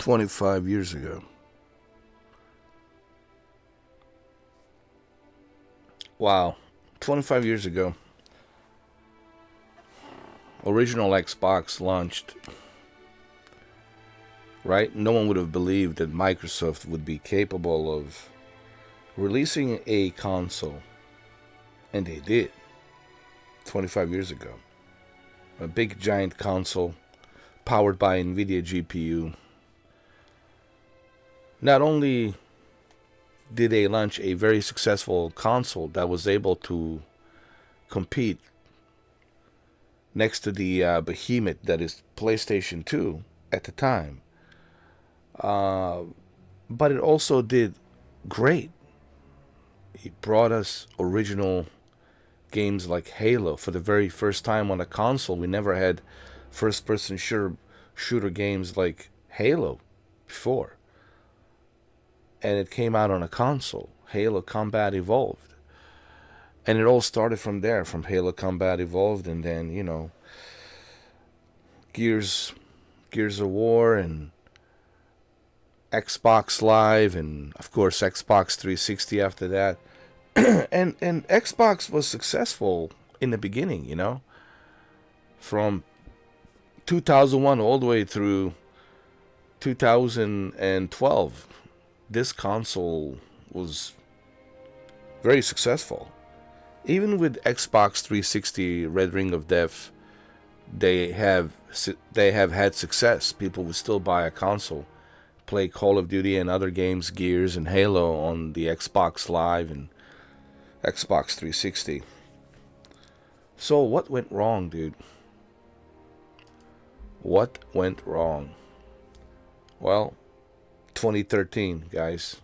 25 years ago. Wow. 25 years ago, original Xbox launched, right? No one would have believed that Microsoft would be capable of releasing a console, and they did 25 years ago. A big giant console powered by NVIDIA GPU. Not only did they launch a very successful console that was able to compete next to the behemoth that is PlayStation 2 at the time, but it also did great. It brought us original games like Halo for the very first time on a console. We never had first-person shooter games like Halo before. And it came out on a console, Halo Combat Evolved. And it all started from there, from Halo Combat Evolved, and then, Gears of War, and Xbox Live, and of course Xbox 360 after that. and Xbox was successful in the beginning, from 2001 all the way through 2012. This console was very successful. Even with Xbox 360 Red Ring of Death, they have had success. People would still buy a console, play Call of Duty and other games, Gears and Halo on the Xbox Live and Xbox 360. So what went wrong, dude? What went wrong? Well, 2013, guys.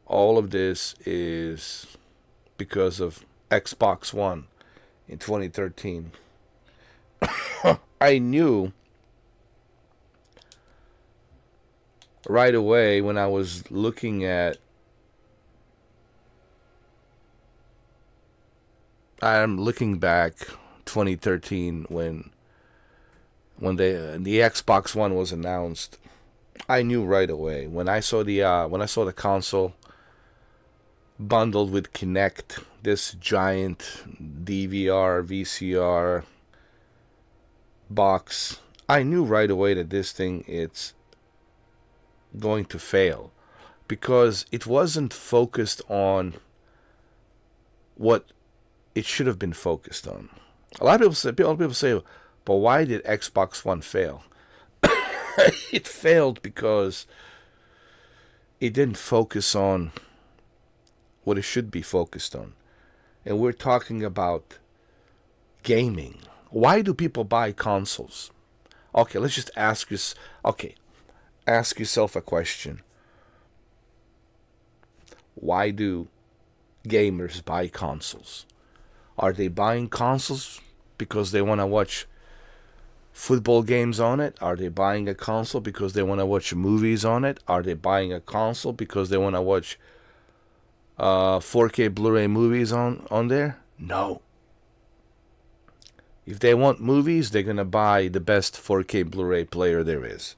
All of this is because of Xbox One in 2013. I knew right away when I was looking at, I'm looking back 2013 when the Xbox One was announced. I knew right away when I saw the console bundled with Kinect, this giant DVR VCR box. I knew right away that this thing it's going to fail because it wasn't focused on what it should have been focused on. A lot of people say, but why did Xbox One fail? It failed because it didn't focus on what it should be focused on. And we're talking about gaming. Why do people buy consoles? Okay, let's just ask yourself a question. Why do gamers buy consoles? Are they buying consoles because they want to watch football games on it? Are they buying a console because they want to watch movies on it? Are they buying a console because they want to watch 4K Blu-ray movies on there? No. If they want movies, they're going to buy the best 4K Blu-ray player there is.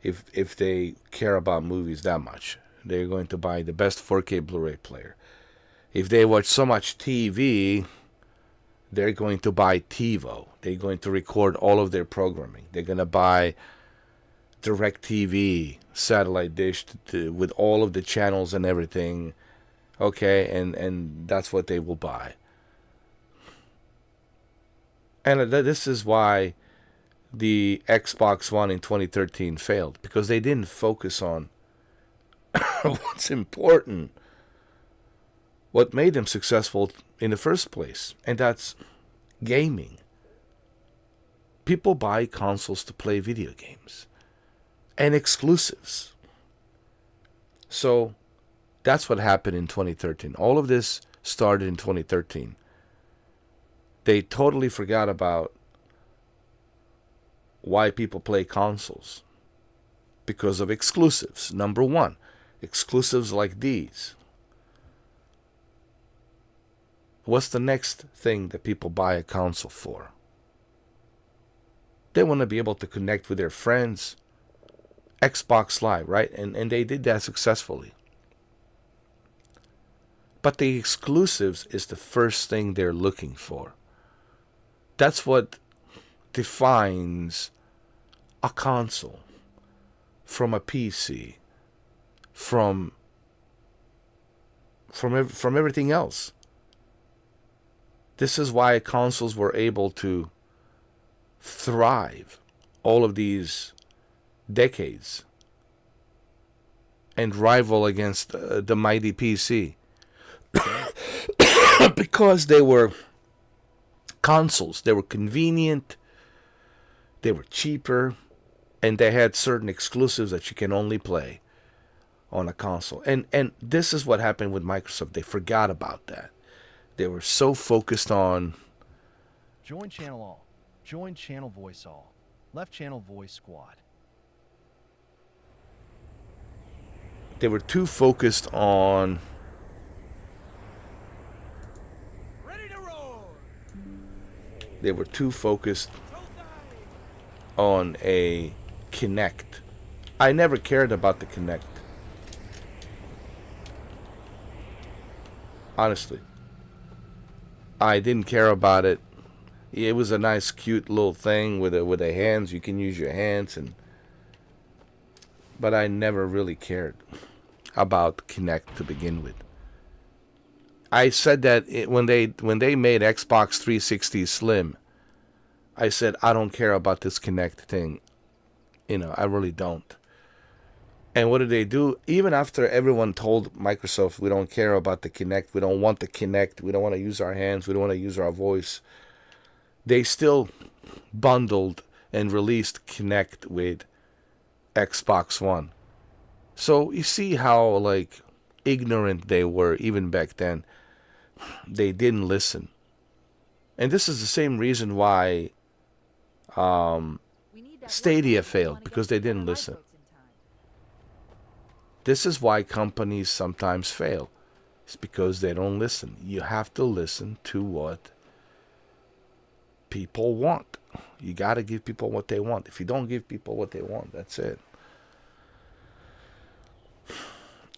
If they care about movies that much, they're going to buy the best 4K Blu-ray player. If they watch so much TV, they're going to buy TiVo. They're going to record all of their programming. They're going to buy DirecTV, satellite dish with all of the channels and everything. Okay, and that's what they will buy. And this is why the Xbox One in 2013 failed, because they didn't focus on what's important, what made them successful in the first place, and that's gaming. People buy consoles to play video games and exclusives. So that's what happened in 2013. All of this started in 2013. They totally forgot about why people play consoles. Because of exclusives. Number one, exclusives like these. What's the next thing that people buy a console for? They want to be able to connect with their friends. Xbox Live, right? And they did that successfully. But the exclusives is the first thing they're looking for. That's what defines a console from a PC, from everything else. This is why consoles were able to thrive all of these decades and rival against the mighty PC. Because they were consoles. They were convenient, they were cheaper, and they had certain exclusives that you can only play on a console. And this is what happened with Microsoft. They forgot about that. They were so focused on join channel all, join channel voice all, left channel voice squad. They were too focused on they were too focused on a Kinect. I never cared about the Kinect. Honestly. I didn't care about it. It was a nice, cute little thing with the hands. You can use your hands, but I never really cared about Kinect to begin with. I said that when they made Xbox 360 Slim, I said I don't care about this Kinect thing. I really don't. And what did they do? Even after everyone told Microsoft, we don't care about the Kinect, we don't want the Kinect, we don't want to use our hands, we don't want to use our voice, they still bundled and released Kinect with Xbox One. So you see how ignorant they were even back then. They didn't listen. And this is the same reason why Stadia failed, because they didn't listen. This is why companies sometimes fail. It's because they don't listen. You have to listen to what people want. You got to give people what they want. If you don't give people what they want, that's it.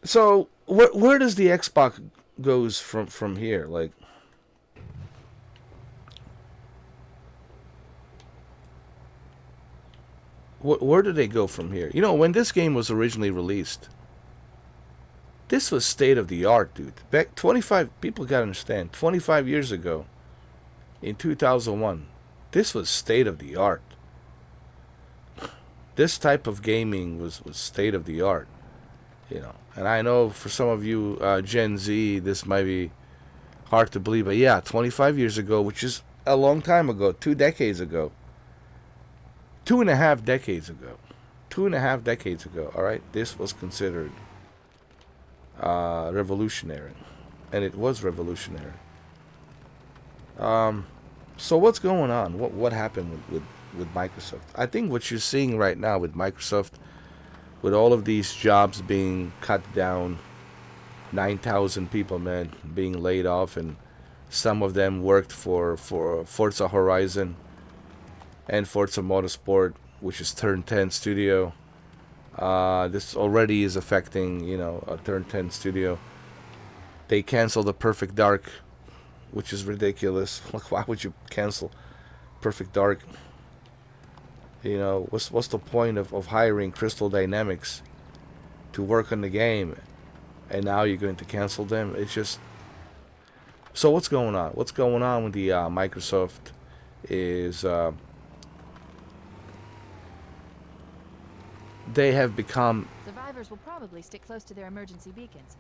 So where does the Xbox goes from here? Where do they go from here? When this game was originally released, this was state of the art, dude. Back 25 people gotta understand. 25 years ago, in 2001, this was state of the art. This type of gaming was state of the art. And I know for some of you Gen Z, this might be hard to believe, but yeah, 25 years ago, which is a long time ago, 2 decades ago, 2.5 decades ago, 2.5 decades ago, all right, this was considered revolutionary, and it was revolutionary. So what's going on? What happened with Microsoft? I think what you're seeing right now with Microsoft, with all of these jobs being cut down, 9,000 people, man, being laid off, and some of them worked for Forza Horizon and Forza Motorsport, which is Turn 10 Studio. This already is affecting, a Turn 10 Studio. They canceled the Perfect Dark, which is ridiculous. Why would you cancel Perfect Dark? What's the point of hiring Crystal Dynamics to work on the game, and now you're going to cancel them? It's just... So what's going on? What's going on with the Microsoft is they have become... Survivors will probably stick close to their emergency beacons.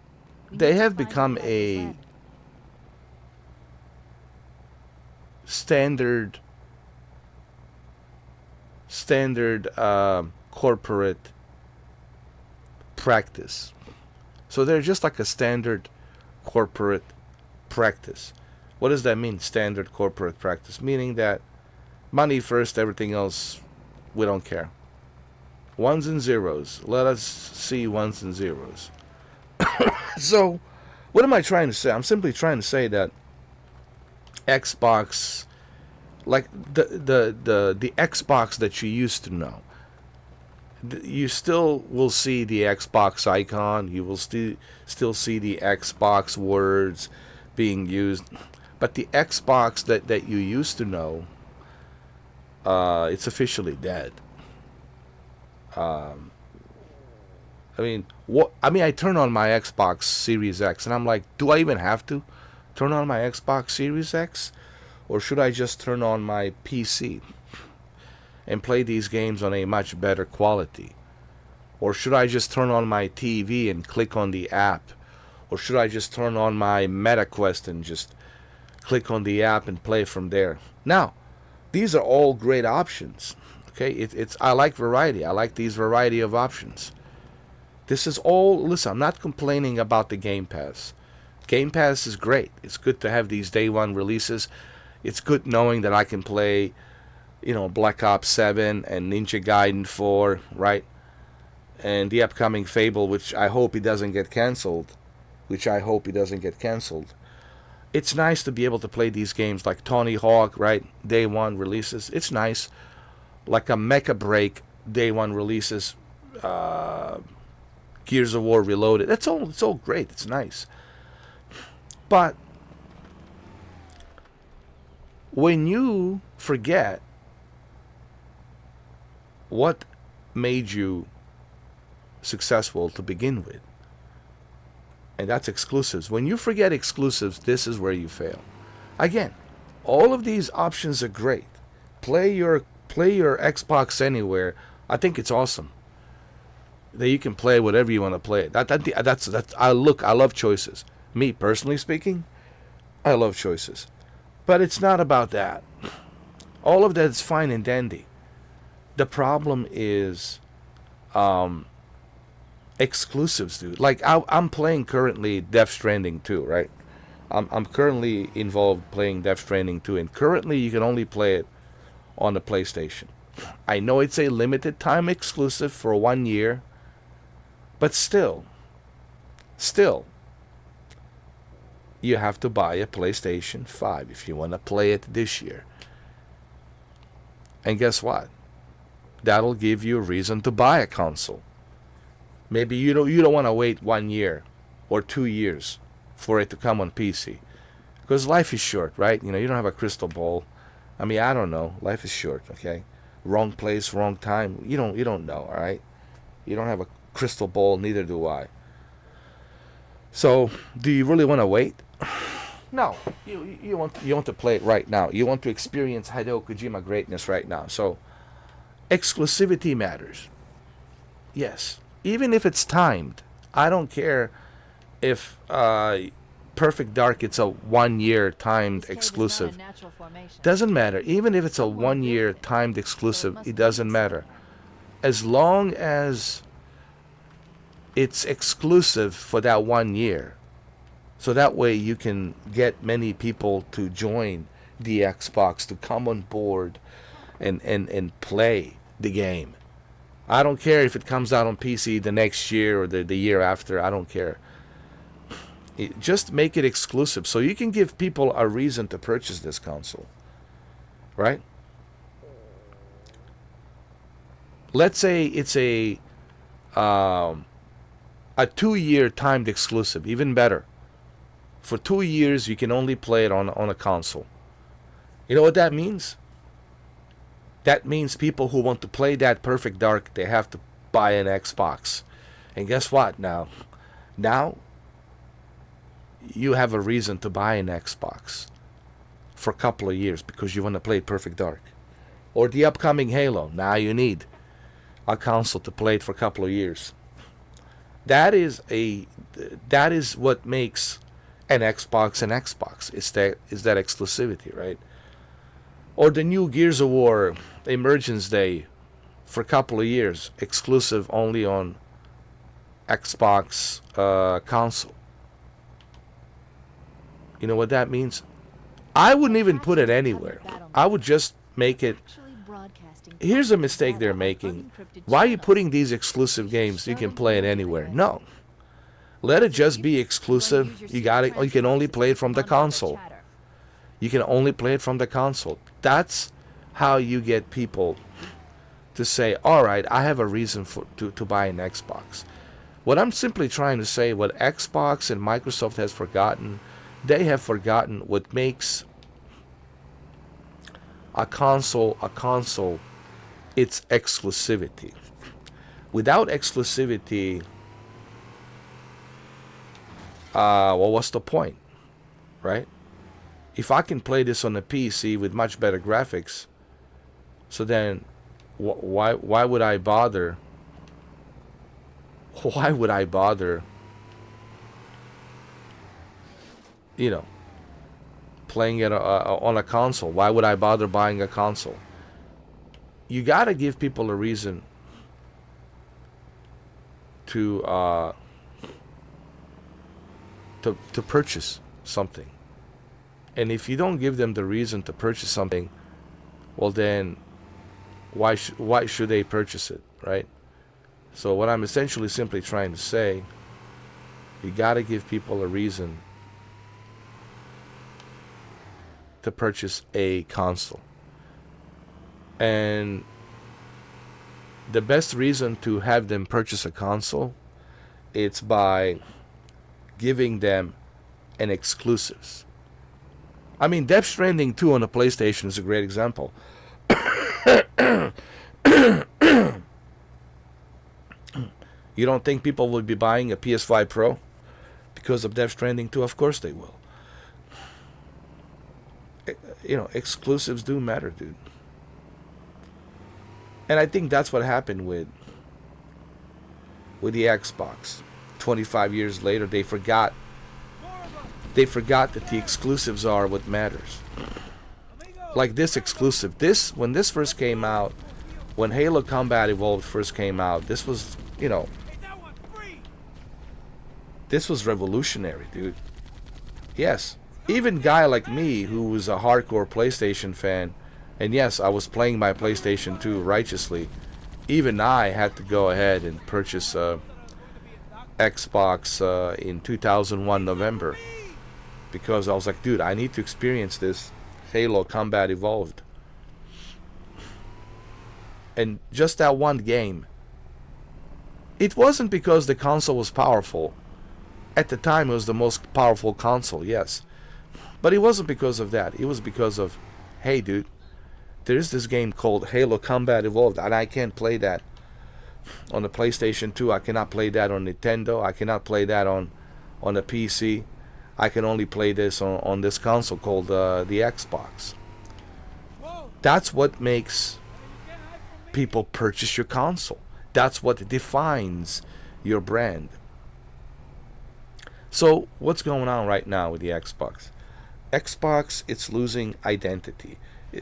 They have become a standard corporate practice. So they're just like a standard corporate practice. What does that mean, standard corporate practice? Meaning that money first, everything else, we don't care. Ones and zeros. Let us see ones and zeros. So, what am I trying to say? I'm simply trying to say that Xbox like the Xbox that you used to know. You still will see the Xbox icon. You will still see the Xbox words being used, but the Xbox that you used to know, it's officially dead. I mean, what? I mean, I turn on my Xbox Series X, and I'm like, do I even have to turn on my Xbox Series X, or should I just turn on my PC and play these games on a much better quality? Or should I just turn on my TV and click on the app? Or should I just turn on my MetaQuest and just click on the app and play from there? Now, these are all great options. Okay, it's I like variety. I like these variety of options. This is all. Listen, I'm not complaining about the Game Pass. Game Pass is great. It's good to have these day one releases. It's good knowing that I can play, Black Ops 7 and Ninja Gaiden 4, right? And the upcoming Fable, which I hope it doesn't get canceled. It's nice to be able to play these games like Tony Hawk, right? Day one releases. It's nice. Like a Mecha Break, day one releases. Gears of War Reloaded. It's all great. It's nice. But when you forget what made you successful to begin with, and that's exclusives. When you forget exclusives, this is where you fail. Again, all of these options are great. Play your Xbox anywhere. I think it's awesome that you can play whatever you want to play. That's I love choices. Me personally speaking, I love choices. But it's not about that. All of that is fine and dandy. The problem is exclusives, dude. Like I'm playing currently Death Stranding 2, right? I'm currently involved playing Death Stranding 2, and currently you can only play it on the PlayStation. I know it's a limited time exclusive for 1 year, but still, you have to buy a PlayStation 5 if you want to play it this year. And guess what? That'll give you a reason to buy a console. Maybe you don't want to wait 1 year or 2 years for it to come on PC, because life is short, right? You don't have a crystal ball. I mean, I don't know. Life is short, okay? Wrong place, wrong time. You don't know, all right? You don't have a crystal ball, neither do I. So, do you really want to wait? No. You want to play it right now. You want to experience Hideo Kojima greatness right now. So, exclusivity matters. Yes. Even if it's timed. I don't care if Perfect Dark, it's a 1 year timed exclusive. Doesn't matter. Even if it's a 1 year timed exclusive, it doesn't matter. As long as it's exclusive for that 1 year. So that way you can get many people to join the Xbox, to come on board and play the game. I don't care if it comes out on PC the next year or the year after. I don't care. Just make it exclusive so you can give people a reason to purchase this console. Right? Let's say it's a 2 year timed exclusive, even better. For 2 years you can only play it on a console. You know what that means? That means people who want to play that Perfect Dark, they have to buy an Xbox. And guess what now? Now you have a reason to buy an Xbox for a couple of years because you want to play Perfect Dark. Or the upcoming Halo. Now you need a console to play it for a couple of years. That is what makes an Xbox an Xbox. Is that exclusivity, right? Or the new Gears of War Emergence Day for a couple of years, exclusive only on Xbox console. You know what that means? I wouldn't even put it anywhere. I would just make it. Here's a mistake they're making. Why are you putting these exclusive games? You can play it anywhere. No. Let it just be exclusive. You got it. You can only play it from the console. You can only play it from the console. That's how you get people to say, all right, I have a reason to buy an Xbox. What I'm simply trying to say, what Xbox and Microsoft has forgotten, they have forgotten what makes a console, its exclusivity. Without exclusivity, well, what's the point, right? If I can play this on a PC with much better graphics, so then why would I bother? Why would I bother? Playing it on a console. Why would I bother buying a console? You gotta give people a reason to purchase something. And if you don't give them the reason to purchase something, well then, why should they purchase it, right? So what I'm essentially simply trying to say, you gotta give people a reason to purchase a console. And the best reason to have them purchase a console, it's by giving them an exclusives. I mean, Death Stranding 2 on the PlayStation is a great example. You don't think people will be buying a PS5 Pro because of Death Stranding 2? Of course they will. Exclusives do matter, dude. And I think that's what happened with the Xbox. 25 years later, they forgot that the exclusives are what matters. Like this exclusive. When this first came out, when Halo Combat Evolved first came out, this was, this was revolutionary, dude. Yes. Even guy like me, who was a hardcore PlayStation fan, and yes, I was playing my PlayStation 2 righteously, even I had to go ahead and purchase Xbox in 2001 November, because I was like, dude, I need to experience this Halo Combat Evolved. And just that one game, it wasn't because the console was powerful. At the time, it was the most powerful console, yes. But it wasn't because of that. It was because of, hey, dude, there is this game called Halo Combat Evolved, and I can't play that on the PlayStation 2. I cannot play that on Nintendo. I cannot play that on the PC. I can only play this on this console called the Xbox. That's what makes people purchase your console. That's what defines your brand. So what's going on right now with the Xbox? Xbox, it's losing identity.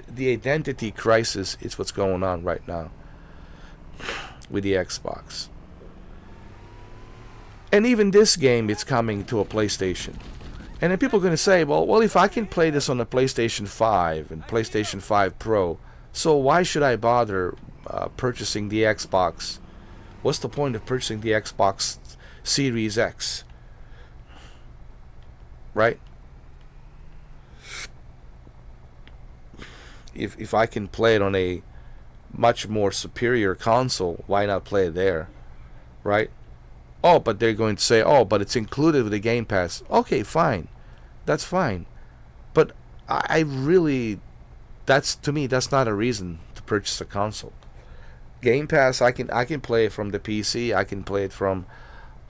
The identity crisis is what's going on right now with the Xbox. And even this game, it's coming to a PlayStation. And then people are going to say, well, if I can play this on the PlayStation 5 and PlayStation 5 Pro, so why should I bother purchasing the Xbox? What's the point of purchasing the Xbox Series X? Right? If I can play it on a much more superior console, why not play it there? Right? Oh, but they're going to say, oh, but it's included with the Game Pass. Okay, fine. That's fine. But I really, to me, that's not a reason to purchase a console. Game Pass, I can play it from the PC. I can play it from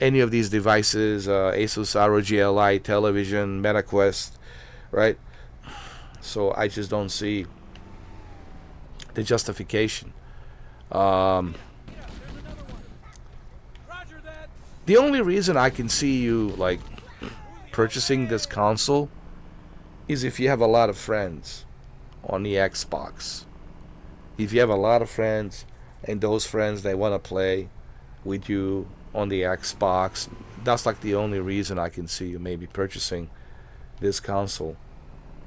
any of these devices, Asus ROG Li, television, MetaQuest, right? So I just don't see the justification. The only reason I can see you like purchasing this console is if you have a lot of friends on the Xbox. If you have a lot of friends and those friends, they want to play with you on the Xbox, that's like the only reason I can see you maybe purchasing this console.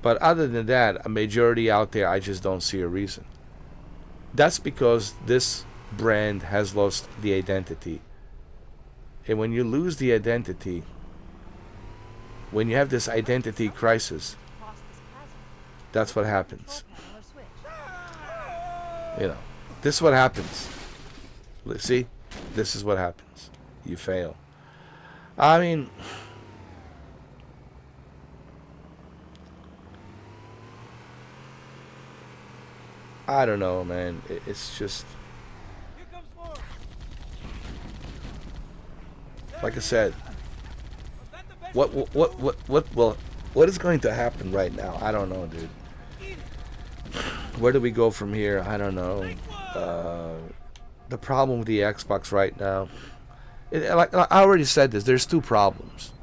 But other than that, a majority out there, I just don't see a reason. That's because this brand has lost the identity. And when you lose the identity, when you have this identity crisis, That's what happens. Panel or switch. You know, this is what happens. See, this is what happens. You fail. I mean, I don't know, man. It's just like I said. What is going to happen right now? I don't know, dude. Where do we go from here? I don't know. The problem with the Xbox right now, like I already said this, there's two problems.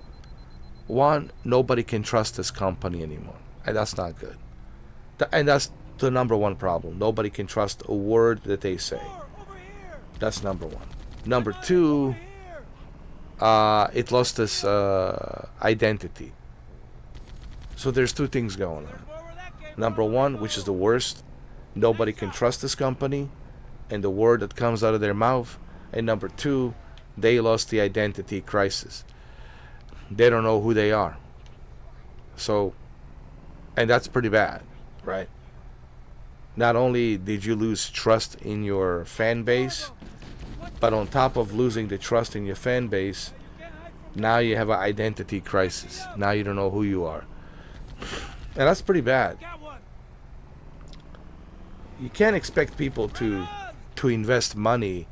One, nobody can trust this company anymore, and that's not good. And that's the number one problem. Nobody can trust a word that they say. That's number one. Number two, it lost its identity. So there's two things going on. Number one, which is the worst, nobody can trust this company and the word that comes out of their mouth. And number two, they lost the identity crisis. They don't know who they are. So, and that's pretty bad, right? Not only did you lose trust in your fan base, but on top of losing the trust in your fan base, now you have an identity crisis. Now you don't know who you are. And that's pretty bad. You can't expect people to invest money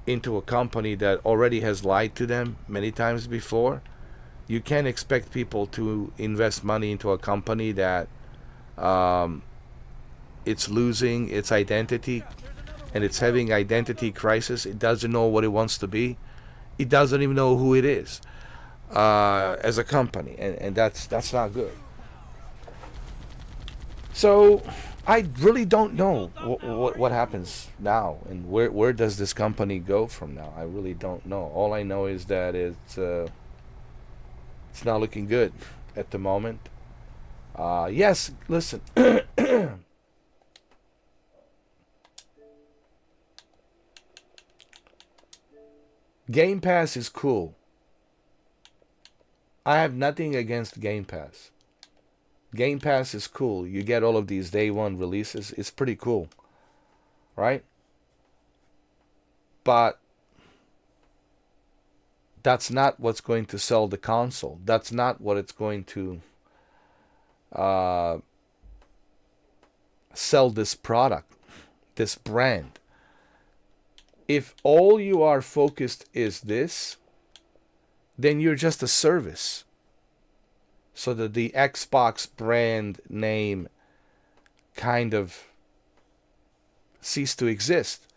into a company that already has lied to them many times before. You can't expect people to invest money into a company that it's losing its identity and it's having identity crisis. It doesn't know what it wants to be. It doesn't even know who it is as a company, and that's not good. So I really don't know what happens now, and where does this company go from now. I really don't know. All I know is that it's not looking good at the moment. Yes, listen. Game Pass is cool. I have nothing against Game Pass. Game Pass is cool. You get all of these day one releases. It's pretty cool. Right? But that's not what's going to sell the console. That's not what it's going to sell this product, this brand. If all you are focused is this, then you're just a service. So that the Xbox brand name kind of ceased to exist,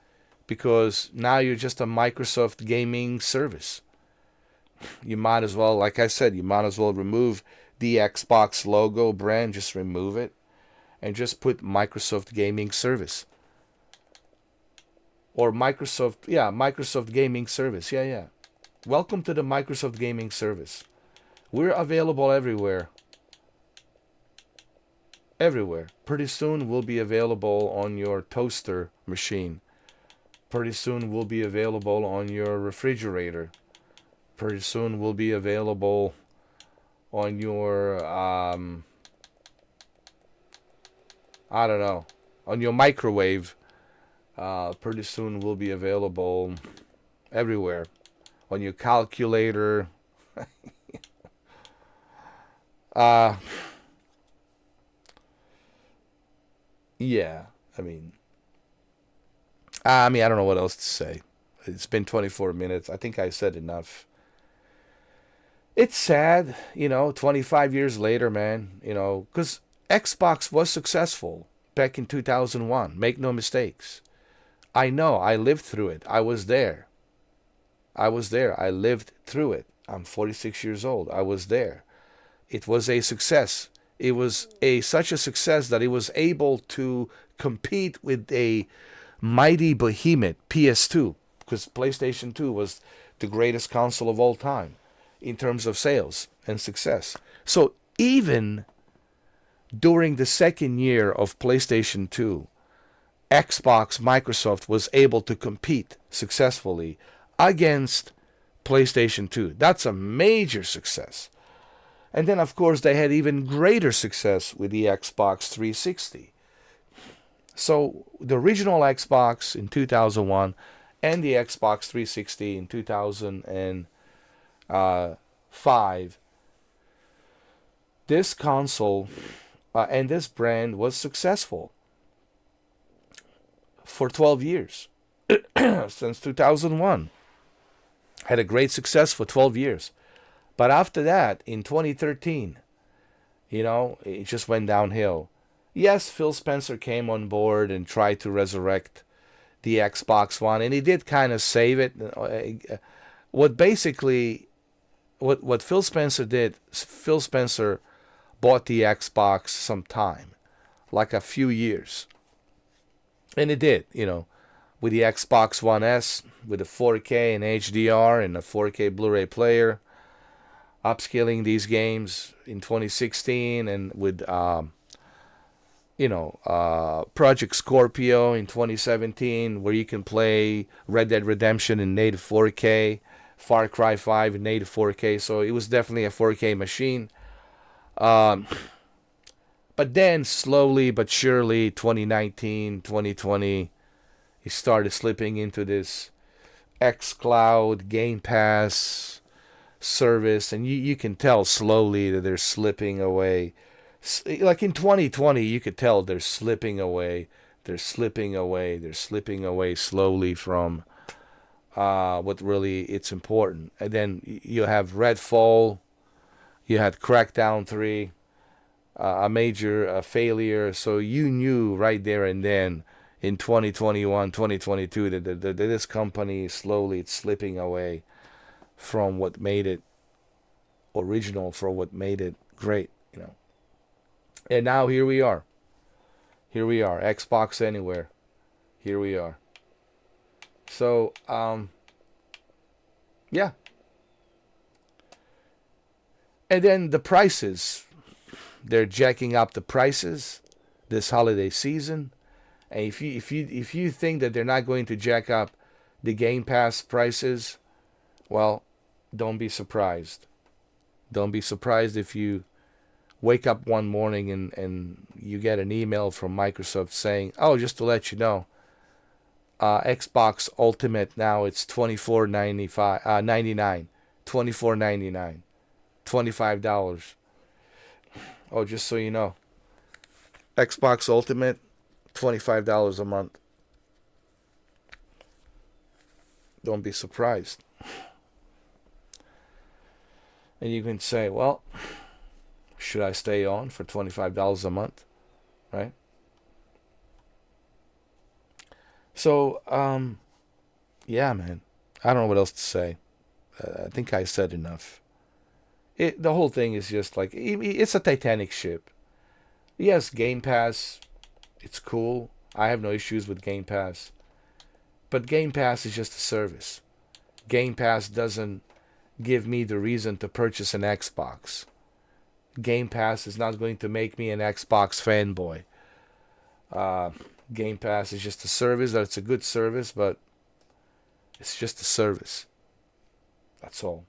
because now you're just a Microsoft gaming service. You might as well, like I said, you might as well remove the Xbox logo brand, just remove it, and just put Microsoft Gaming Service. Or Microsoft Gaming Service. Yeah. Welcome to the Microsoft Gaming Service. We're available everywhere. Everywhere. Pretty soon we'll be available on your toaster machine. Pretty soon we'll be available on your refrigerator. Pretty soon we'll be available on your, I don't know, on your microwave. Pretty soon we'll be available everywhere. On your calculator. Yeah, I mean, I don't know what else to say. It's been 24 minutes. I think I said enough. It's sad, 25 years later, man, because Xbox was successful back in 2001. Make no mistakes. I know. I lived through it. I was there. I lived through it. I'm 46 years old. I was there. It was a success. It was such a success that it was able to compete with a mighty behemoth PS2, because PlayStation 2 was the greatest console of all time in terms of sales and success. So even during the second year of PlayStation 2, Microsoft was able to compete successfully against PlayStation 2. That's a major success. And then, of course, they had even greater success with the Xbox 360. So the original Xbox in 2001 and the Xbox 360 in 2005, this console and this brand was successful for 12 years. Since 2001. Had a great success for 12 years. But after that, in 2013, it just went downhill. Yes, Phil Spencer came on board and tried to resurrect the Xbox One, and he did kind of save it. What Phil Spencer did, Phil Spencer bought the Xbox some time, like a few years. And it did, with the Xbox One S, with the 4K and HDR and a 4K Blu-ray player, upscaling these games in 2016, and with Project Scorpio in 2017, where you can play Red Dead Redemption in native 4K, Far Cry 5 in native 4K. So it was definitely a 4K machine. But then slowly but surely, 2019, 2020, he started slipping into this xCloud, Game Pass service, and you can tell slowly that they're slipping away. Like in 2020, you could tell they're slipping away. They're slipping away. They're slipping away slowly from what really it's important. And then you have Redfall. You had Crackdown 3, a major failure. So you knew right there and then in 2021, 2022 that this company slowly it's slipping away from what made it original, from what made it great, And now here we are. Here we are. Xbox Anywhere. Here we are. So, yeah. And then the prices. They're jacking up the prices this holiday season. And if you think that they're not going to jack up the Game Pass prices, well, don't be surprised. Don't be surprised if you wake up one morning and you get an email from Microsoft saying, "Oh, just to let you know, Xbox Ultimate now it's $24.99, $24.99, $25." Oh, just so you know, Xbox Ultimate, $25 a month. Don't be surprised. And you can say, well, should I stay on for $25 a month? Right? So, yeah, man. I don't know what else to say. I think I said enough. The whole thing is just like, it's a Titanic ship. Yes, Game Pass, it's cool. I have no issues with Game Pass. But Game Pass is just a service. Game Pass doesn't give me the reason to purchase an Xbox. Game Pass is not going to make me an Xbox fanboy. Game Pass is just a service. It's a good service, but it's just a service. That's all.